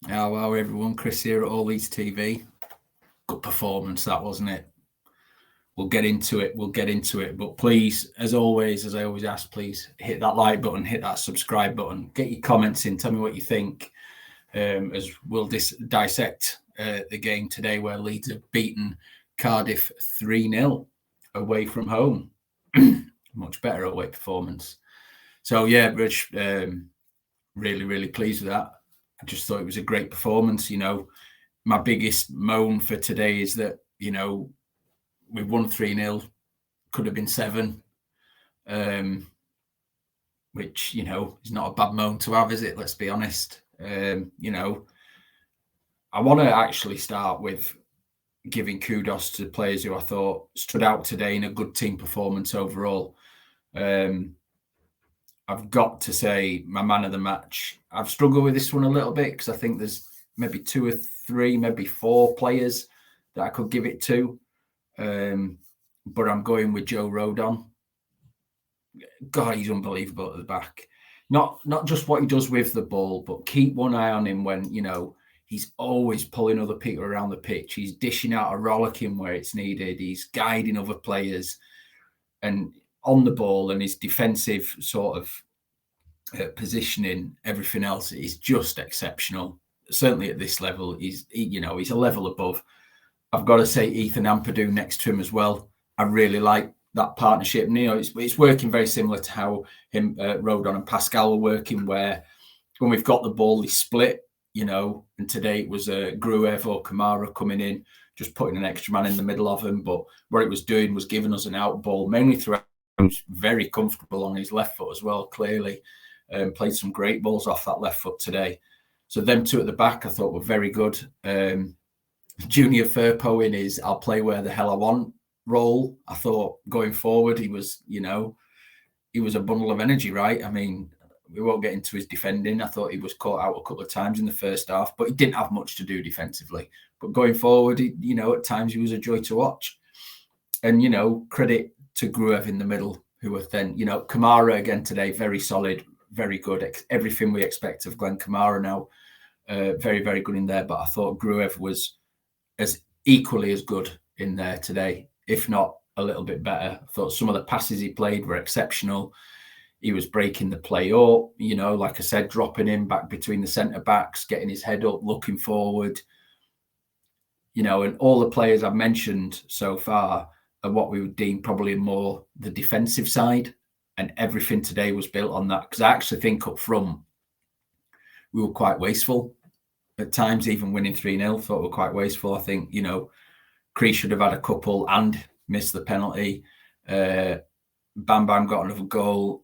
How everyone? Chris here at All Leeds TV. Good performance, that wasn't it? We'll get into it. But please, as always, as I always ask, please hit that like button, hit that subscribe button, get your comments in, tell me what you think. As we'll dissect the game today, where Leeds have beaten Cardiff 3-0 away from home. Much better away performance. So yeah, Rich, really pleased with that. I just thought it was a great performance. My biggest moan for today is that, we've won 3-0, could have been 7, which, is not a bad moan to have, is it? Let's be honest. I want to actually start with giving kudos to the players who I thought stood out today in a good team performance overall. I've got to say, my man of the match, I've struggled with this one a little bit because I think there's maybe 2 or 3, maybe 4 players that I could give it to. But I'm going with Joe Rodon. God, he's unbelievable at the back. Not just what he does with the ball, but keep one eye on him when, he's always pulling other people around the pitch. He's dishing out a rollicking where it's needed. He's guiding other players. And on the ball, and his defensive sort of positioning, everything else is just exceptional. Certainly at this level, he's a level above. I've got to say Ethan Ampadu next to him as well. I really like that partnership. And, it's working very similar to how Rodon and Pascal were working, where when we've got the ball, they split, and today it was Gruev or Kamara coming in, just putting an extra man in the middle of him. But what it was doing was giving us an out ball, mainly through. Who's very comfortable on his left foot as well, clearly. Played some great balls off that left foot today. So them 2 at the back I thought were very good. Junior Firpo in his I'll play where the hell I want role. I thought going forward he was a bundle of energy, right? I mean, we won't get into his defending. I thought he was caught out a couple of times in the first half, but he didn't have much to do defensively. But going forward, at times he was a joy to watch. And, credit to Gruev in the middle, who were then, Kamara again today, very solid, very good. Everything we expect of Glenn Kamara now, very, very good in there. But I thought Gruev was as equally as good in there today, if not a little bit better. I thought some of the passes he played were exceptional. He was breaking the play up, like I said, dropping him back between the centre backs, getting his head up, looking forward. And all the players I've mentioned so far are what we would deem probably more the defensive side, and everything today was built on that. Because I actually think up front we were quite wasteful at times, even winning 3-0. Thought we were quite wasteful. I think Cree should have had a couple and missed the penalty. Bam Bam got another goal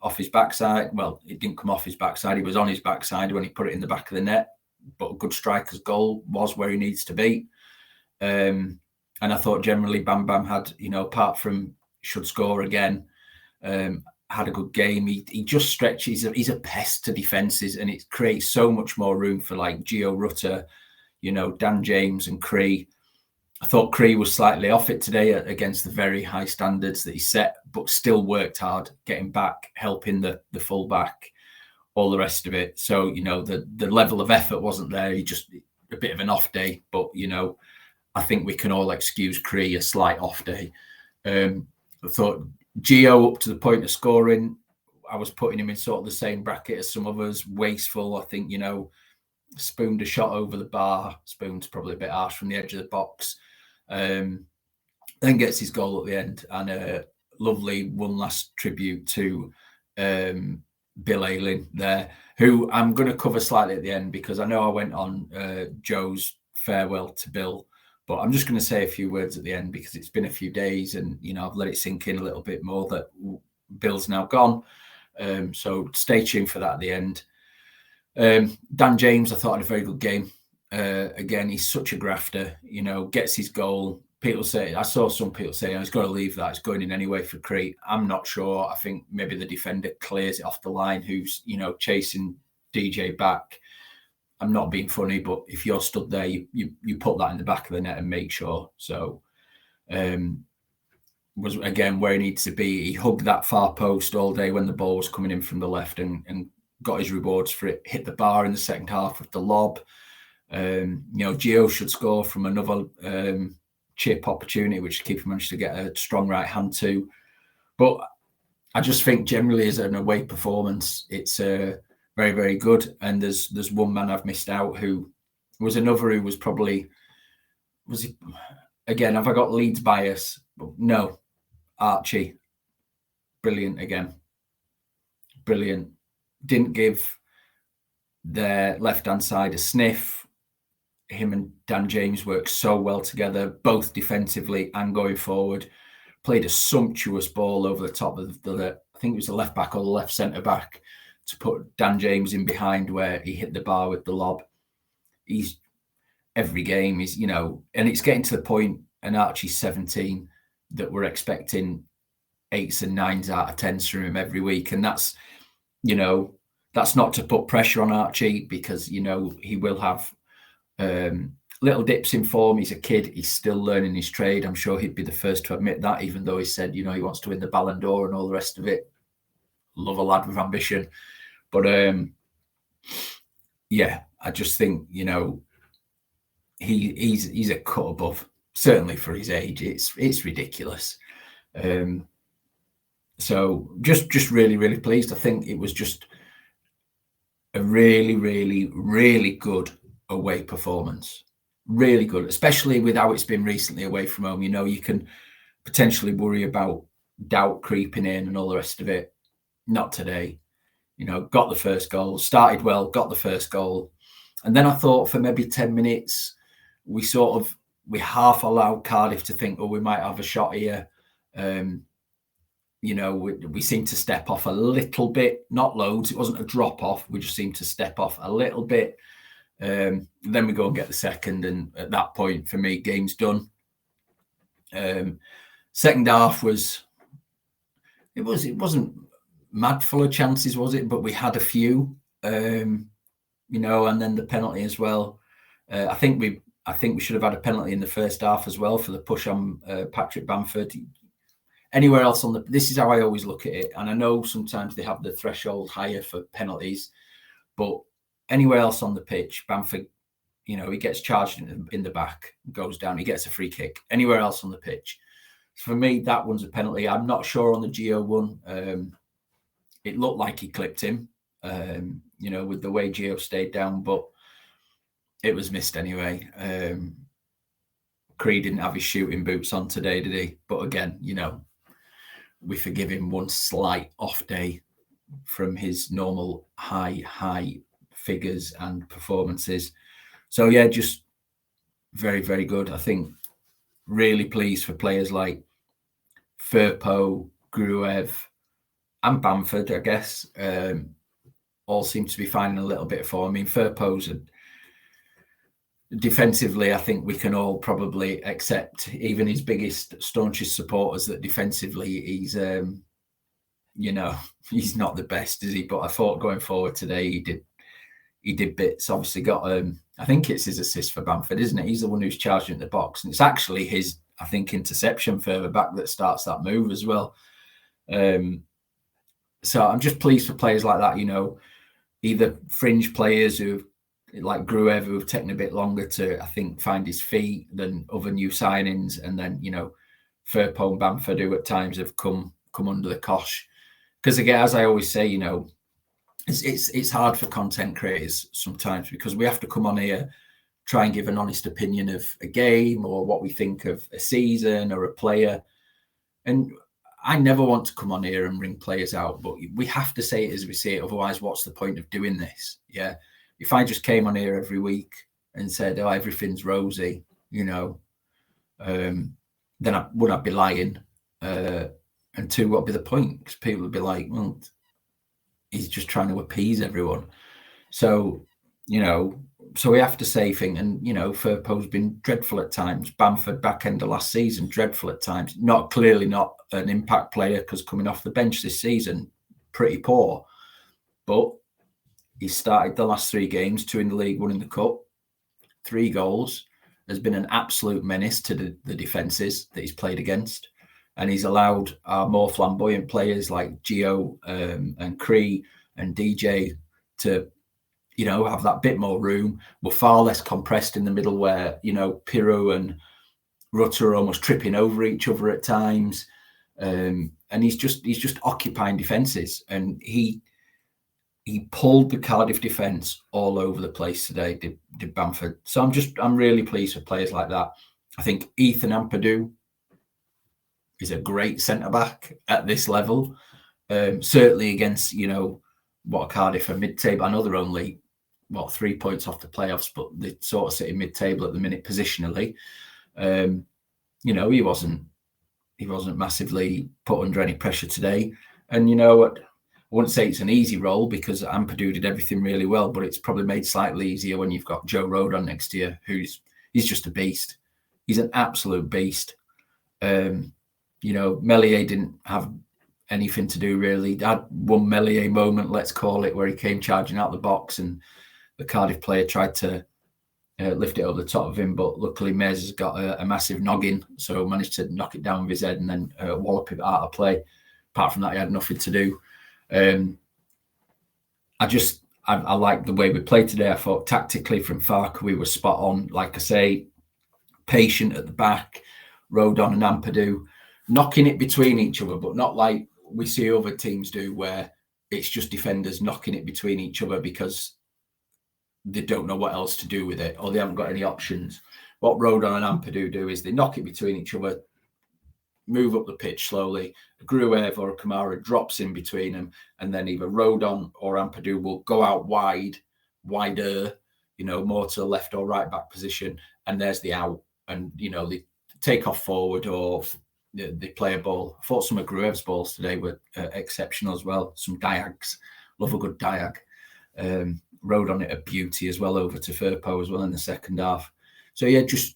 off his backside. Well, it didn't come off his backside. He was on his backside when he put it in the back of the net. But a good striker's goal was where he needs to be. And I thought generally Bam Bam had, apart from should score again, had a good game. He just stretches. He's a pest to defences, and it creates so much more room for like Gio Rutter, Dan James and Cree. I thought Cree was slightly off it today against the very high standards that he set, but still worked hard, getting back, helping the fullback, all the rest of it. So, the level of effort wasn't there. He just a bit of an off day, but, I think we can all excuse Cree a slight off day. I thought Gio up to the point of scoring, I was putting him in sort of the same bracket as some others. Wasteful, I think, spooned a shot over the bar. Spoon's probably a bit harsh from the edge of the box. Then gets his goal at the end. And a lovely one last tribute to Bill Ayling there, who I'm going to cover slightly at the end because I know I went on Joe's farewell to Bill. But I'm just going to say a few words at the end because it's been a few days and, I've let it sink in a little bit more that Bill's now gone. So stay tuned for that at the end. Dan James, I thought had a very good game. Again, he's such a grafter, gets his goal. I saw some people say, he's got to leave that. It's going in anyway for Crete. I'm not sure. I think maybe the defender clears it off the line who's, chasing DJ back. I'm not being funny, but if you're stood there, you put that in the back of the net and make sure. So was again where he needs to be. He hugged that far post all day when the ball was coming in from the left and got his rewards for it. Hit the bar in the second half with the lob. Gio should score from another chip opportunity, which the keeper managed to get a strong right hand to. But I just think generally as an away performance, it's very, very good. And there's one man I've missed out who was another who was probably, was he, again, have I got Leeds bias? No, Archie. Brilliant again. Brilliant. Didn't give their left-hand side a sniff. Him and Dan James worked so well together, both defensively and going forward. Played a sumptuous ball over the top of I think it was the left back or the left centre back, to put Dan James in behind where he hit the bar with the lob. He's every game is, and it's getting to the point, and Archie's 17, that we're expecting 8s and 9s out of 10s from him every week. And that's not to put pressure on Archie, because, he will have little dips in form. He's a kid. He's still learning his trade. I'm sure he'd be the first to admit that, even though he said, he wants to win the Ballon d'Or and all the rest of it. Love a lad with ambition. But I just think, he's a cut above, certainly for his age. It's ridiculous. So just really, really pleased. I think it was just a really, really, really good away performance. Really good, especially with how it's been recently away from home. You can potentially worry about doubt creeping in and all the rest of it. Not today. Got the first goal, started well, got the first goal. And then I thought for maybe 10 minutes, we half allowed Cardiff to think, we might have a shot here. We seemed to step off a little bit, not loads. It wasn't a drop off. We just seemed to step off a little bit. Then we go and get the second. And at that point, for me, game's done. Second half it wasn't mad full of chances, was it? But we had a few, and then the penalty as well. I think we should have had a penalty in the first half as well for the push on Patrick Bamford. Anywhere else this is how I always look at it. And I know sometimes they have the threshold higher for penalties, but anywhere else on the pitch, Bamford, he gets charged in the back, goes down, he gets a free kick. Anywhere else on the pitch. For me, that one's a penalty. I'm not sure on the Gio one. It looked like he clipped him, with the way Gio stayed down, but it was missed anyway. Cree didn't have his shooting boots on today, did he? But again, we forgive him one slight off day from his normal high figures and performances. So yeah, just very, very good. I think really pleased for players like Firpo, Gruev, and Bamford, I guess. All seem to be finding a little bit of form. I mean, Firpo's defensively, I think we can all probably accept, even his biggest, staunchest supporters, that defensively he's not the best, is he? But I thought going forward today he did bits. Obviously got I think it's his assist for Bamford, isn't it? He's the one who's charged in the box, and it's actually his, I think, interception further back that starts that move as well. So I'm just pleased for players like that, either fringe players who, like Gruev, who have taken a bit longer to, I think, find his feet than other new signings, and then Firpo and Bamford, who at times have come under the cosh. Because again, as I always say, it's hard for content creators sometimes, because we have to come on here, try and give an honest opinion of a game or what we think of a season or a player. And I never want to come on here and ring players out, but we have to say it as we see it. Otherwise, what's the point of doing this? Yeah. If I just came on here every week and said, everything's rosy, then I'd be lying. And two, what'd be the point? Because people would be like, well, he's just trying to appease everyone. So, so we have to say things. And, Firpo's been dreadful at times. Bamford, back end of last season, dreadful at times. Clearly not an impact player, because coming off the bench this season, pretty poor. But he started the last 3 games, 2 in the league, 1 in the cup, 3 goals, has been an absolute menace to the defences that he's played against. And he's allowed our more flamboyant players like Gio and Cree and DJ to, have that bit more room. We're far less compressed in the middle where, Pirou and Rutter are almost tripping over each other at times. And he's just occupying defences, and he pulled the Cardiff defence all over the place today, did Bamford. So I'm really pleased with players like that. I think Ethan Ampadu is a great centre-back at this level. Certainly against, what Cardiff are mid-table. I know they're only, 3 points off the playoffs, but they sort of sit in mid-table at the minute positionally. He wasn't massively put under any pressure today. And, I wouldn't say it's an easy role because Ampadu did everything really well, but it's probably made slightly easier when you've got Joe Rodon next to you, he's just a beast. He's an absolute beast. Meslier didn't have anything to do really. Had one Meslier moment, let's call it, where he came charging out the box and the Cardiff player tried to lift it over the top of him, but luckily Mez has got a massive noggin, so managed to knock it down with his head and then wallop it out of play. Apart from that, he had nothing to do. I like the way we played today. I thought tactically from Farke we were spot on. Like I say, patient at the back, Rodon and Ampadu, knocking it between each other, but not like we see other teams do where it's just defenders knocking it between each other because they don't know what else to do with it or they haven't got any options. What Rodon and Ampadu do is they knock it between each other, move up the pitch slowly. Gruev or Kamara drops in between them, and then either Rodon or Ampadu will go out wider, more to the left or right back position, and there's the out. And, they take off forward or they play a ball. I thought some of Gruev's balls today were exceptional as well. Some diags. Love a good diag. Rodon it a beauty as well over to Firpo as well in the second half. So, yeah, just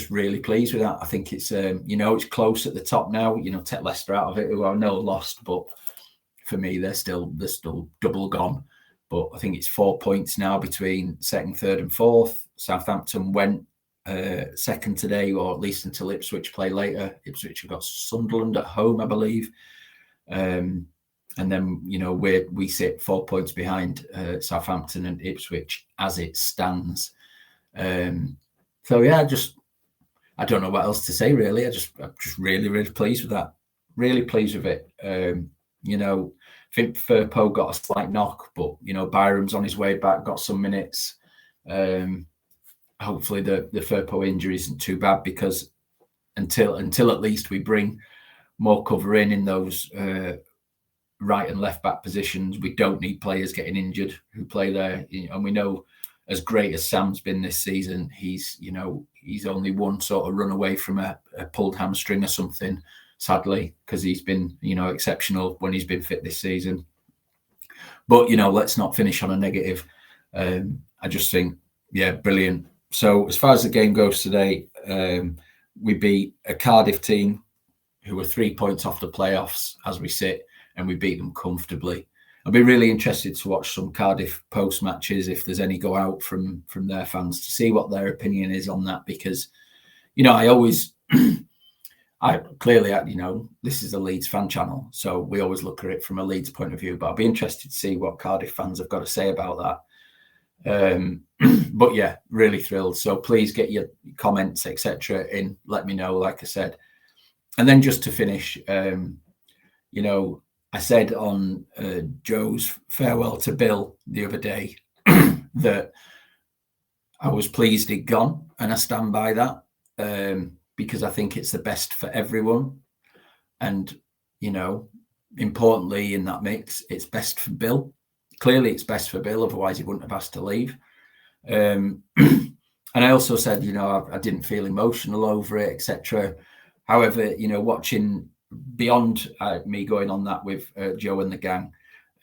really pleased with that. I think it's, it's close at the top now. Take Leicester out of it, who I know lost, but for me, they're still double gone. But I think it's 4 points now between second, third, and fourth. Southampton went second today, or at least until Ipswich play later. Ipswich have got Sunderland at home, I believe. And then, we sit 4 points behind Southampton and Ipswich as it stands. So, yeah, I don't know what else to say, really. I'm just really, really pleased with that. Really pleased with it. I think Firpo got a slight knock, but, Byram's on his way back, got some minutes. Hopefully the Firpo injury isn't too bad because until at least we bring more cover in those right and left back positions, we don't need players getting injured who play there. And we know, as great as Sam's been this season, he's only one sort of run away from a pulled hamstring or something, sadly, because he's been, exceptional when he's been fit this season. But, let's not finish on a negative. I just think, yeah, brilliant. So as far as the game goes today, we beat a Cardiff team who were 3 points off the playoffs as we sit, and we beat them comfortably. I'll be really interested to watch some Cardiff post matches if there's any go out from their fans to see what their opinion is on that, because, I always, this is a Leeds fan channel, so we always look at it from a Leeds point of view, but I'll be interested to see what Cardiff fans have got to say about that. But yeah, really thrilled. So please get your comments, etc. in, let me know, like I said. And then just to finish, I said on Joe's farewell to Bill the other day that I was pleased he'd gone, and I stand by that because I think it's the best for everyone. And, importantly in that mix, it's best for Bill. Clearly it's best for Bill, otherwise he wouldn't have asked to leave. And I also said, I didn't feel emotional over it, etc. However, watching beyond me going on that with Joe and the gang,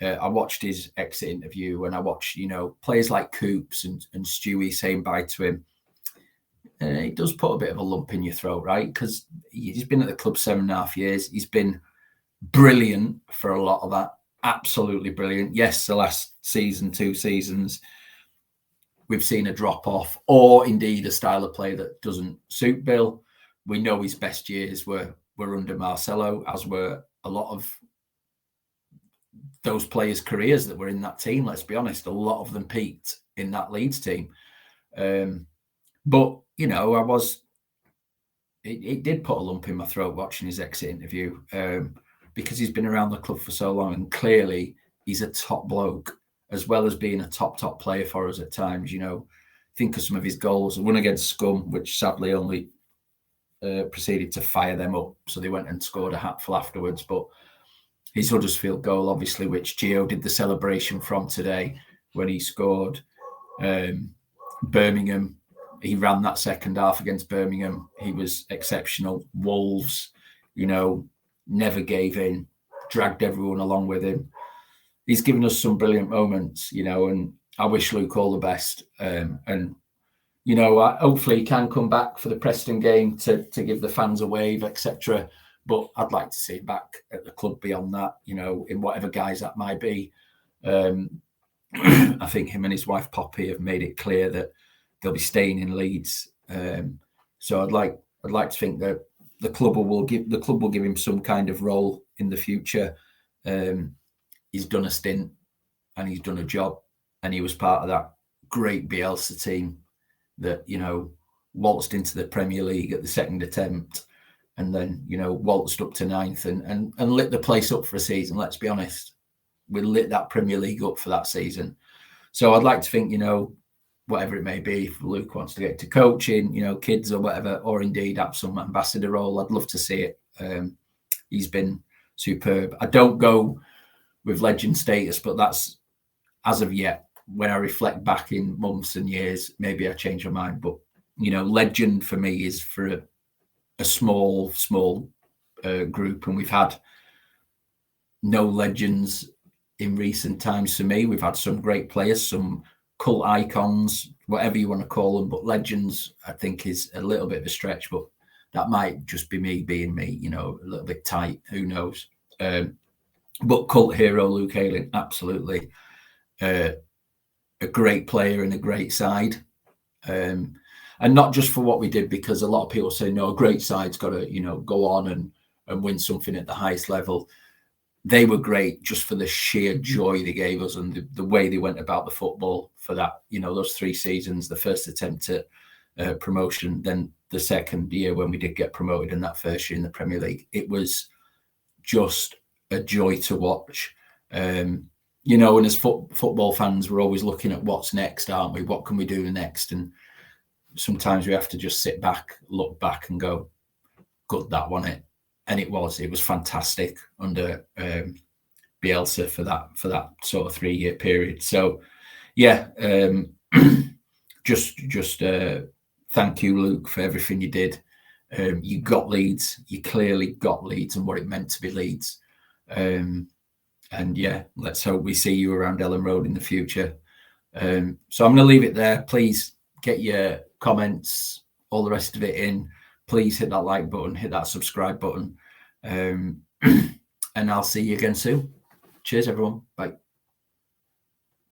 I watched his exit interview, and I watched, players like Coops and Stewie saying bye to him. It does put a bit of a lump in your throat, right? Because he's been at the club 7.5 years. He's been brilliant for a lot of that. Absolutely brilliant. Yes, the last season, 2 seasons, we've seen a drop off, or indeed a style of play that doesn't suit Bill. We know his best years were under Marcelo, as were a lot of those players' careers that were in that team. Let's be honest, a lot of them peaked in that Leeds team. But you know, it did put a lump in my throat watching his exit interview, because he's been around the club for so long, and clearly he's a top bloke, as well as being a top player for us at times. You know, think of some of his goals. The one against Scum, which sadly only proceeded to fire them up, so they went and scored a hatful afterwards. But his Huddersfield goal, obviously, which Gio did the celebration from today when he scored. Birmingham, he ran that second half against Birmingham. He was exceptional. Wolves, you know, never gave in, dragged everyone along with him. He's given us some brilliant moments, you know, and I wish Luke all the best. And you know, hopefully he can come back for the Preston game to give the fans a wave, etc. But I'd like to see him back at the club beyond that, you know, in whatever guise that might be. I think him and his wife Poppy have made it clear that they'll be staying in Leeds. So I'd like to think that the club will give him some kind of role in the future. He's done a stint and he's done a job, and he was part of that great Bielsa team that, you know, waltzed into the Premier League at the second attempt, and then, you know, waltzed up to ninth and lit the place up for a season. Let's be honest, we lit that Premier League up for that season. So I'd like to think, you know, whatever it may be, if Luke wants to get to coaching, you know, kids or whatever, or indeed have some ambassador role, I'd love to see it. He's been superb. I don't go with legend status, but that's, as of yet, when I reflect back in months and years, maybe I change my mind. But, you know, legend for me is for a small group, and we've had no legends in recent times for me. We've had some great players, some cult icons, whatever you want to call them, but legends, I think, is a little bit of a stretch, but that might just be me being me, you know, a little bit tight, who knows. But cult hero Luke Ayling, absolutely. A great player and a great side. And not just for what we did, because a lot of people say, no, a great side's got to, you know, go on and win something at the highest level. They were great just for the sheer joy they gave us and the way they went about the football for that, you know, those 3 seasons, the first attempt at promotion, then the second year when we did get promoted, and that first year in the Premier League. It was just a joy to watch. You know, and as football fans, we're always looking at what's next, aren't we? What can we do next? And sometimes we have to just sit back, look back and go, good, that won it. And it was fantastic under Bielsa for that sort of 3-year period. So, yeah, just thank you, Luke, for everything you did. You got Leeds. You clearly got Leeds and what it meant to be Leeds. And yeah, let's hope we see you around Ellen Road in the future. So I'm going to leave it there. Please get your comments, all the rest of it in. Please hit that like button, hit that subscribe button. And I'll see you again soon. Cheers, everyone. Bye.